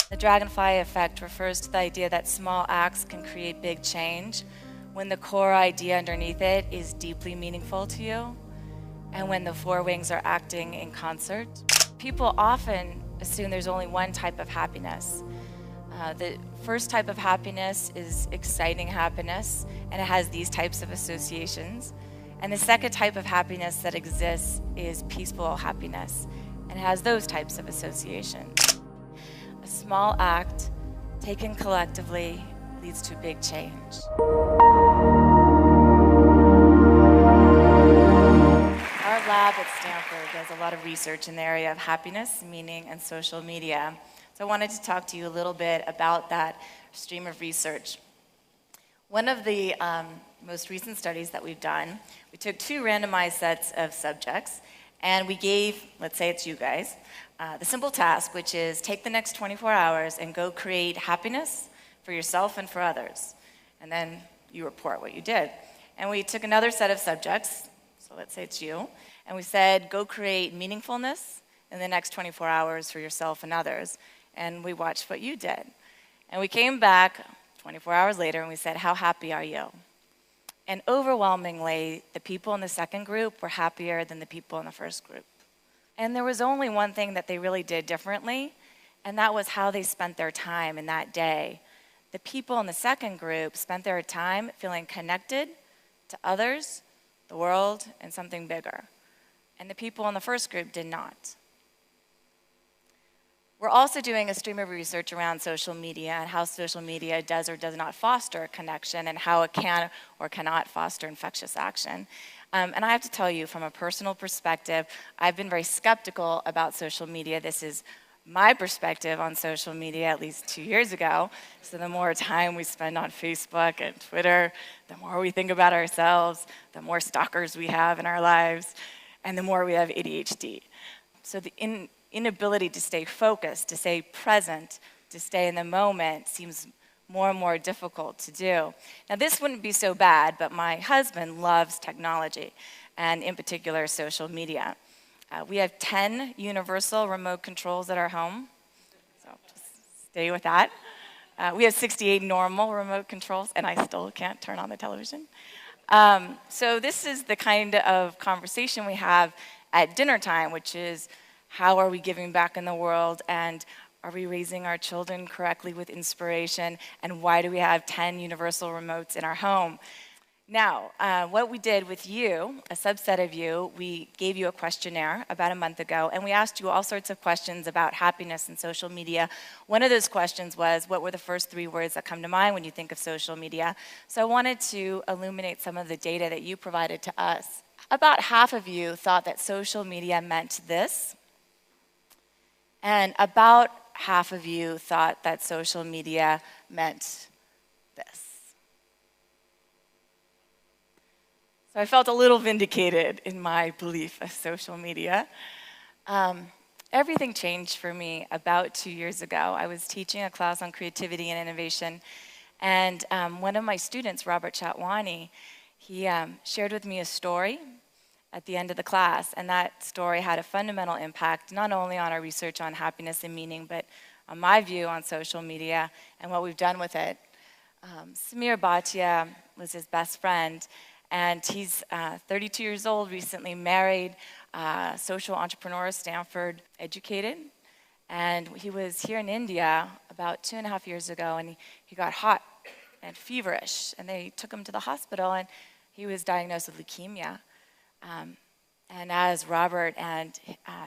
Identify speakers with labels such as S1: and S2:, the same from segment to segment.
S1: The dragonfly effect refers to the idea that small acts can create big change when the core idea underneath it is deeply meaningful to you and when the four wings are acting in concert. People often assume there's only one type of happiness. The first type of happiness is exciting happiness, and it has these types of associations. And the second type of happiness that exists is peaceful happiness, and it has those types of associations. A small act taken collectively leads to big change. Our lab at Stanford does a lot of research in the area of happiness, meaning, and social media. So I wanted to talk to you a little bit about that stream of research. One of the most recent studies that we've done, we took two randomized sets of subjects, and we gave, let's say it's you guys, the simple task, which is take the next 24 hours and go create happiness for yourself and for others. And then you report what you did. And we took another set of subjects, so let's say it's you, and we said, go create meaningfulness in the next 24 hours for yourself and others. And we watched what you did. And we came back 24 hours later and we said, how happy are you? And overwhelmingly, the people in the second group were happier than the people in the first group. And there was only one thing that they really did differently, and that was how they spent their time in that day. The people in the second group spent their time feeling connected to others, the world, and something bigger. And the people in the first group did not. We're also doing a stream of research around social media and how social media does or does not foster connection and how it can or cannot foster infectious action. And I have to tell you, from a personal perspective, I've been very skeptical about social media. This is my perspective on social media at least 2 years ago. So the more time we spend on Facebook and Twitter, the more we think about ourselves, the more stalkers we have in our lives, and the more we have ADHD. So the inability to stay focused, to stay present, to stay in the moment seems more and more difficult to do. Now this wouldn't be so bad, but my husband loves technology, and in particular social media. We have 10 universal remote controls at our home, so just stay with that. We have 68 normal remote controls, and I still can't turn on the television. So this is the kind of conversation we have at dinner time, which is, how are we giving back in the world, and are we raising our children correctly with inspiration, and why do we have 10 universal remotes in our home? Now, what we did with you, a subset of you, we gave you a questionnaire about a month ago, and we asked you all sorts of questions about happiness and social media. One of those questions was, what were the first 3 words that come to mind when you think of social media? So I wanted to illuminate some of the data that you provided to us. About half of you thought that social media meant this, and about half of you thought that social media meant this. So I felt a little vindicated in my belief of social media. Everything changed for me about 2 years ago. I was teaching a class on creativity and innovation, and one of my students, Robert Chatwani, he shared with me a story at the end of the class, and that story had a fundamental impact not only on our research on happiness and meaning, but on my view on social media and what we've done with it. Samir Bhatia was his best friend, and he's 32 years old, recently married, social entrepreneur, Stanford educated, and he was here in India about 2.5 years ago, and he got hot and feverish, and they took him to the hospital, and he was diagnosed with leukemia. And as Robert and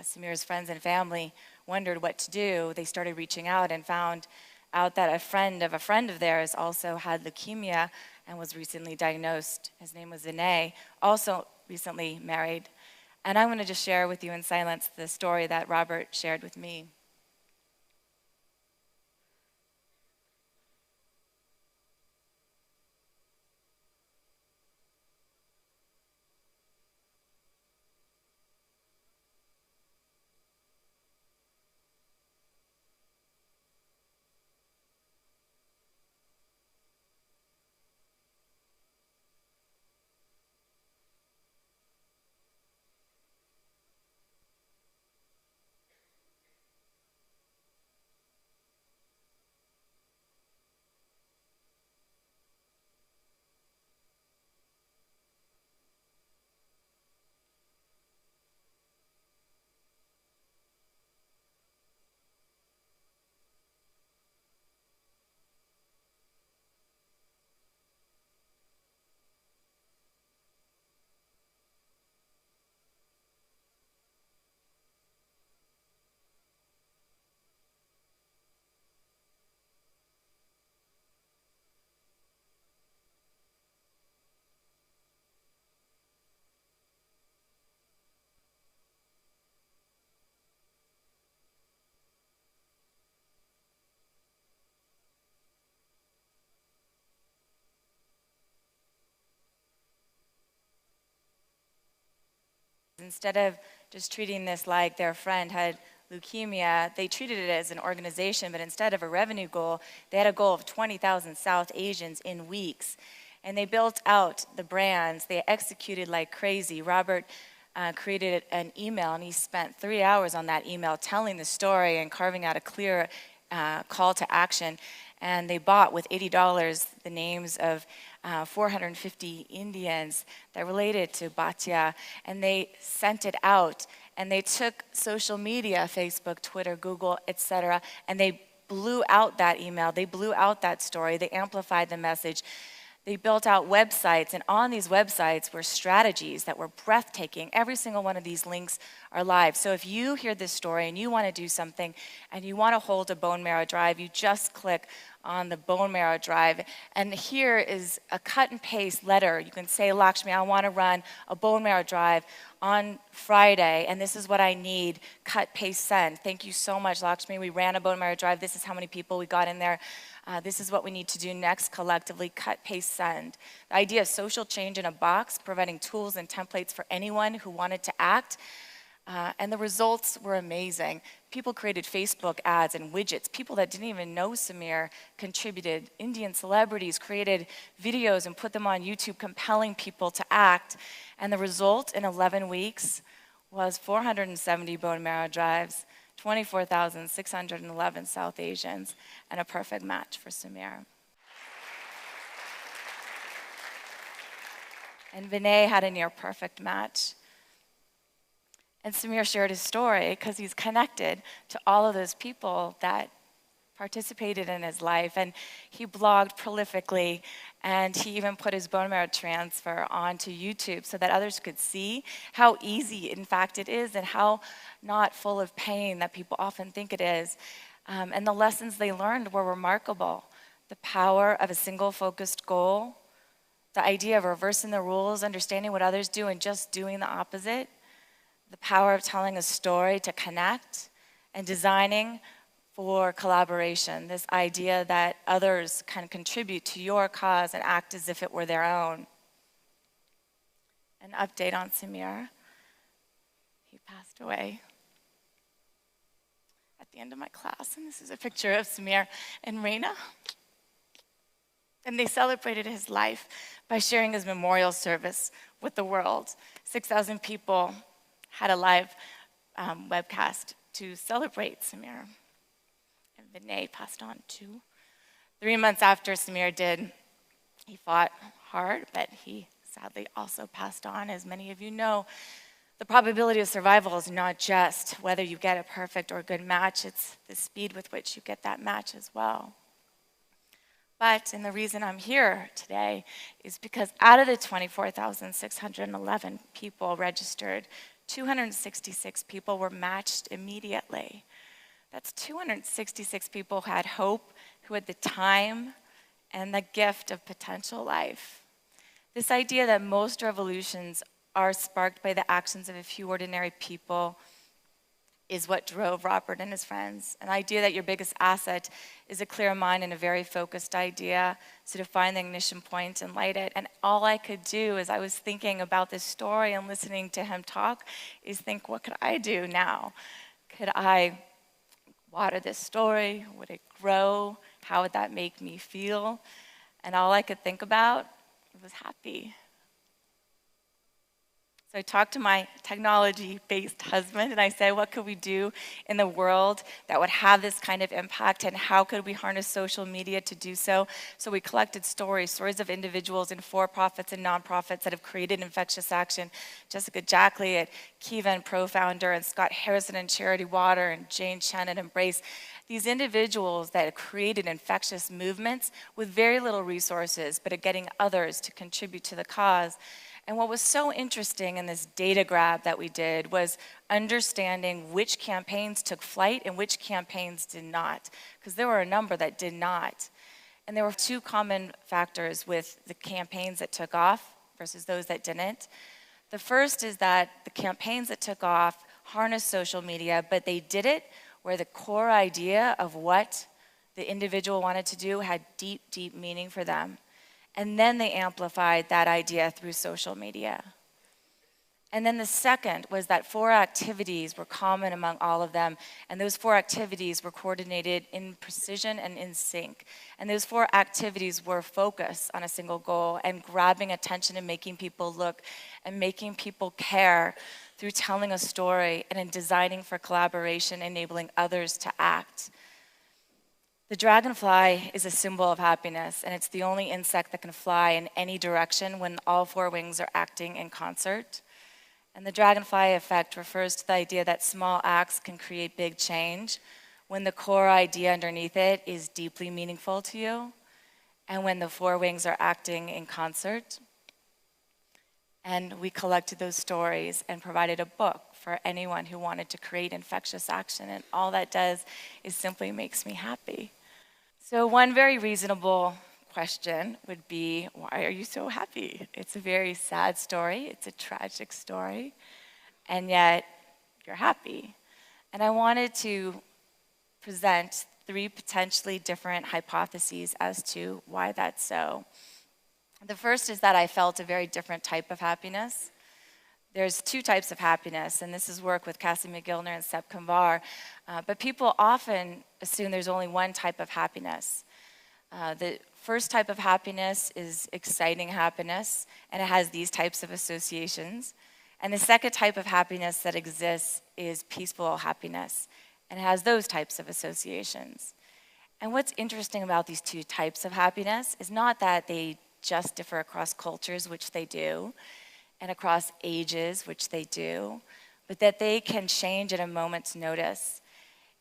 S1: Samir's friends and family wondered what to do, they started reaching out and found out that a friend of theirs also had leukemia and was recently diagnosed. His name was Vinay, also recently married. And I'm going to just share with you in silence the story that Robert shared with me. instead of just treating this like their friend had leukemia, they treated it as an organization, but instead of a revenue goal, they had a goal of 20,000 South Asians in weeks. And they built out the brands. They executed like crazy. Robert created an email, and he spent 3 hours on that email telling the story and carving out a clear call to action. And they bought with $80 the names of 450 Indians that related to Bhatia, and they sent it out. And they took social media, Facebook, Twitter, Google, etc., and they blew out that email. They blew out that story. They amplified the message. They built out websites, and on these websites were strategies that were breathtaking. Every single one of these links are live. So if you hear this story and you want to do something and you want to hold a bone marrow drive, you just click on the bone marrow drive. And here is a cut and paste letter. You can say, Lakshmi, I want to run a bone marrow drive on Friday, and this is what I need. Cut, paste, send. Thank you so much, Lakshmi. We ran a bone marrow drive. This is how many people we got in there. This is what we need to do next collectively. Cut, paste, send. The idea of social change in a box, providing tools and templates for anyone who wanted to act. And the results were amazing. People created Facebook ads and widgets. People that didn't even know Samir contributed. Indian celebrities created videos and put them on YouTube, compelling people to act. And the result in 11 weeks was 470 bone marrow drives, 24,611 South Asians, and a perfect match for Samir. And Vinay had a near perfect match. And Samir shared his story because he's connected to all of those people that participated in his life. And he blogged prolifically, and he even put his bone marrow transfer onto YouTube so that others could see how easy, in fact, it is, and how not full of pain that people often think it is. And the lessons they learned were remarkable. The power of a single focused goal, the idea of reversing the rules, understanding what others do and just doing the opposite, the power of telling a story to connect, and designing for collaboration, this idea that others can contribute to your cause and act as if it were their own. An update on Samir. He passed away at the end of my class, and this is a picture of Samir and Reina. And they celebrated his life by sharing his memorial service with the world. 6,000 people had a live webcast to celebrate Samir. And Vinay passed on too. 3 months after Samir did, he fought hard, but he sadly also passed on. As many of you know, the probability of survival is not just whether you get a perfect or good match, it's the speed with which you get that match as well. But, and the reason I'm here today is because out of the 24,611 people registered, 266 people were matched immediately. That's 266 people who had hope, who had the time and the gift of potential life. This idea that most revolutions are sparked by the actions of a few ordinary people is what drove Robert and his friends. An idea that your biggest asset is a clear mind and a very focused idea. So to find the ignition point and light it. And all I could do as I was thinking about this story and listening to him talk is think, what could I do now? Could I water this story? Would it grow? How would that make me feel? And all I could think about was happy. So I talked to my technology-based husband, and I said, what could we do in the world that would have this kind of impact, and how could we harness social media to do so? So we collected stories of individuals in for-profits and nonprofits that have created infectious action. Jessica Jackley at Kiva, co-founder, and Scott Harrison and Charity Water, and Jane Chen at Embrace. These individuals that have created infectious movements with very little resources, but are getting others to contribute to the cause. And what was so interesting in this data grab that we did was understanding which campaigns took flight and which campaigns did not, because there were a number that did not. And there were two common factors with the campaigns that took off versus those that didn't. The first is that the campaigns that took off harnessed social media, but they did it where the core idea of what the individual wanted to do had deep, deep meaning for them. And then they amplified that idea through social media. And then the second was that 4 activities were common among all of them, and those 4 activities were coordinated in precision and in sync. And those 4 activities were focus on a single goal and grabbing attention and making people look and making people care through telling a story and in designing for collaboration, enabling others to act. The dragonfly is a symbol of happiness, and it's the only insect that can fly in any direction when all 4 wings are acting in concert. And the dragonfly effect refers to the idea that small acts can create big change when the core idea underneath it is deeply meaningful to you and when the 4 wings are acting in concert. And we collected those stories and provided a book for anyone who wanted to create infectious action. And all that does is simply makes me happy. So one very reasonable question would be, why are you so happy? It's a very sad story, it's a tragic story, and yet you're happy. And I wanted to present 3 potentially different hypotheses as to why that's so. The first is that I felt a very different type of happiness. There's 2 types of happiness, and this is work with Cassie McGillner and Sep Kamvar, but people often assume there's only one type of happiness. The first type of happiness is exciting happiness, and it has these types of associations. And the second type of happiness that exists is peaceful happiness, and it has those types of associations. And what's interesting about these 2 types of happiness is not that they just differ across cultures, which they do, and across ages, which they do, but that they can change at a moment's notice.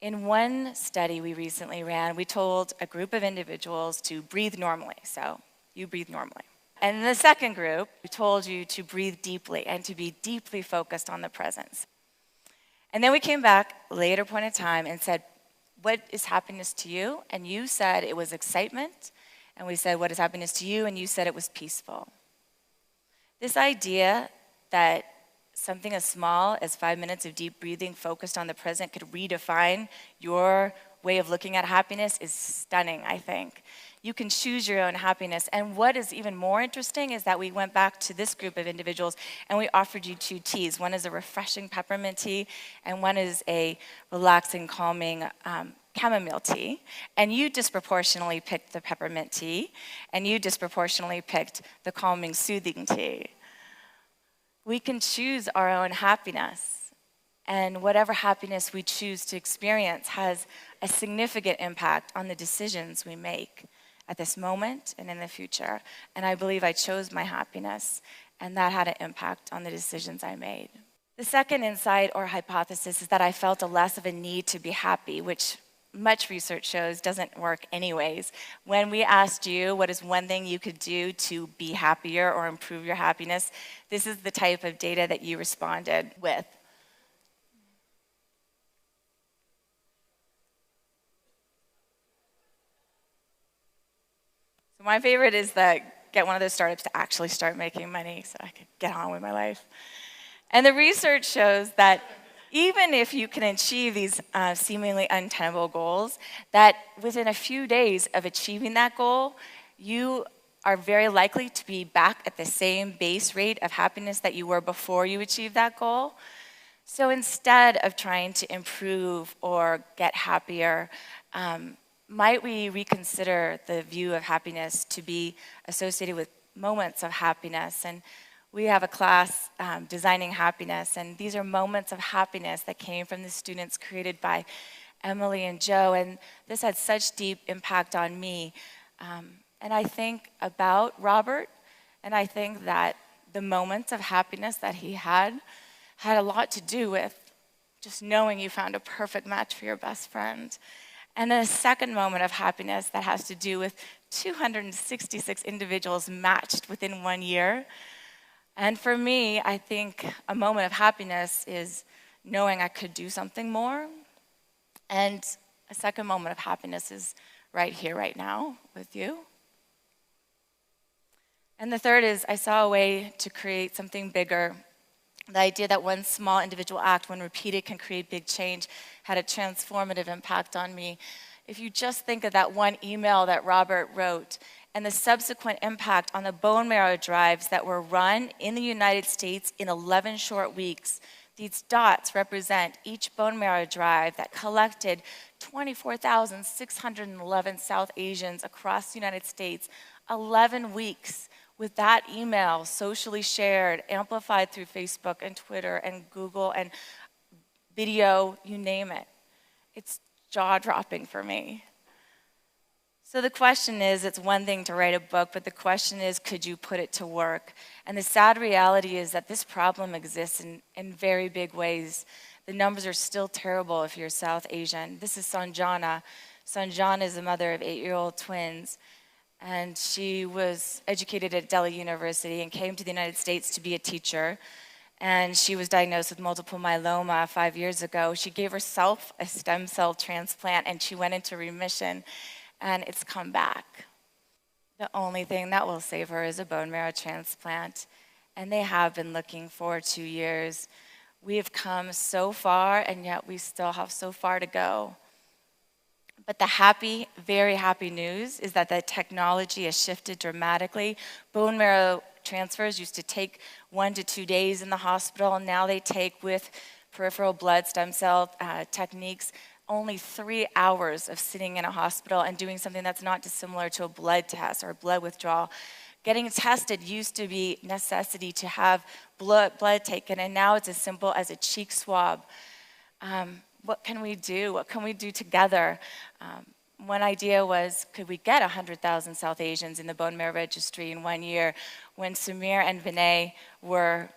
S1: In one study we recently ran, we told a group of individuals to breathe normally. So you breathe normally. And in the second group, we told you to breathe deeply and to be deeply focused on the present. And then we came back later point in time and said, what is happiness to you? And you said it was excitement. And we said, what is happiness to you? And you said it was peaceful. This idea that something as small as 5 minutes of deep breathing focused on the present could redefine your way of looking at happiness is stunning, I think. You can choose your own happiness. And what is even more interesting is that we went back to this group of individuals and we offered you 2 teas. One is a refreshing peppermint tea and one is a relaxing, calming chamomile tea. And you disproportionately picked the peppermint tea and you disproportionately picked the calming, soothing tea. We can choose our own happiness, and whatever happiness we choose to experience has a significant impact on the decisions we make at this moment and in the future. And I believe I chose my happiness, and that had an impact on the decisions I made. The second insight or hypothesis is that I felt a less of a need to be happy, which much research shows doesn't work anyways. When we asked you what is one thing you could do to be happier or improve your happiness, this is the type of data that you responded with. So my favorite is that get one of those startups to actually start making money so I could get on with my life. And the research shows that even if you can achieve these seemingly untenable goals, that within a few days of achieving that goal, you are very likely to be back at the same base rate of happiness that you were before you achieved that goal. So instead of trying to improve or get happier, might we reconsider the view of happiness to be associated with moments of happiness? And we have a class, Designing Happiness, and these are moments of happiness that came from the students created by Emily and Joe, and this had such deep impact on me. And I think about Robert, and I think that the moments of happiness that he had a lot to do with just knowing you found a perfect match for your best friend. And then a second moment of happiness that has to do with 266 individuals matched within 1 year. And for me, I think a moment of happiness is knowing I could do something more. And a second moment of happiness is right here, right now, with you. And the third is I saw a way to create something bigger. The idea that one small individual act, when repeated, can create big change had a transformative impact on me. If you just think of that one email that Robert wrote and the subsequent impact on the bone marrow drives that were run in the United States in 11 short weeks. These dots represent each bone marrow drive that collected 24,611 South Asians across the United States, 11 weeks with that email socially shared, amplified through Facebook and Twitter and Google and video, you name it. It's jaw-dropping for me. So the question is, it's one thing to write a book, but the question is, could you put it to work? And the sad reality is that this problem exists in very big ways. The numbers are still terrible if you're South Asian. This is Sanjana. Sanjana is the mother of 8-year-old twins, and she was educated at Delhi University and came to the United States to be a teacher. And she was diagnosed with multiple myeloma 5 years ago. She gave herself a stem cell transplant, and she went into remission. And it's come back. The only thing that will save her is a bone marrow transplant. And they have been looking for 2 years. We have come so far, and yet we still have so far to go. But the happy, very happy news is that the technology has shifted dramatically. Bone marrow transfers used to take 1 to 2 days in the hospital, and now they take, with peripheral blood stem cell techniques, only 3 hours of sitting in a hospital and doing something that's not dissimilar to a blood test or a blood withdrawal. Getting tested used to be necessity to have blood taken, and now it's as simple as a cheek swab. What can we do? What can we do together? One idea was, could we get 100,000 South Asians in the bone marrow registry in 1 year? When Samir and Vinay were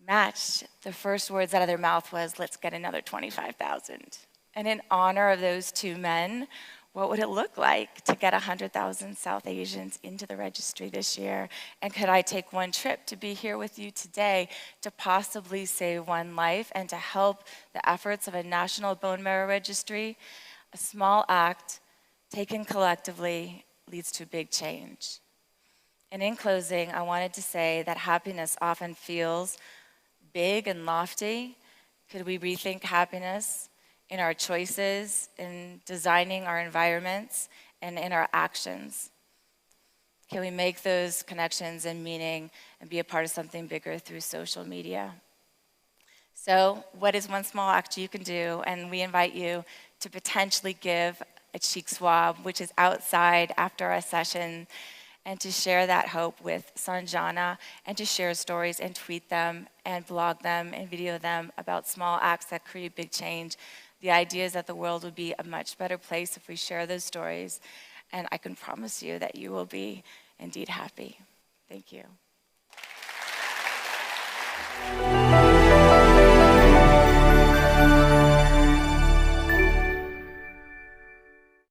S1: matched, the first words out of their mouth was, let's get another 25,000. And in honor of those two men, what would it look like to get 100,000 South Asians into the registry this year? And could I take one trip to be here with you today to possibly save one life and to help the efforts of a national bone marrow registry? A small act taken collectively leads to big change. And in closing, I wanted to say that happiness often feels big and lofty. Could we rethink happiness in our choices, in designing our environments, and in our actions? Can we make those connections and meaning and be a part of something bigger through social media? So what is one small act you can do? And we invite you to potentially give a cheek swab, which is outside after our session, and to share that hope with Sanjana, and to share stories and tweet them and blog them and video them about small acts that create big change. The idea is that the world would be a much better place if we share those stories, and I can promise you that you will be indeed happy. Thank you.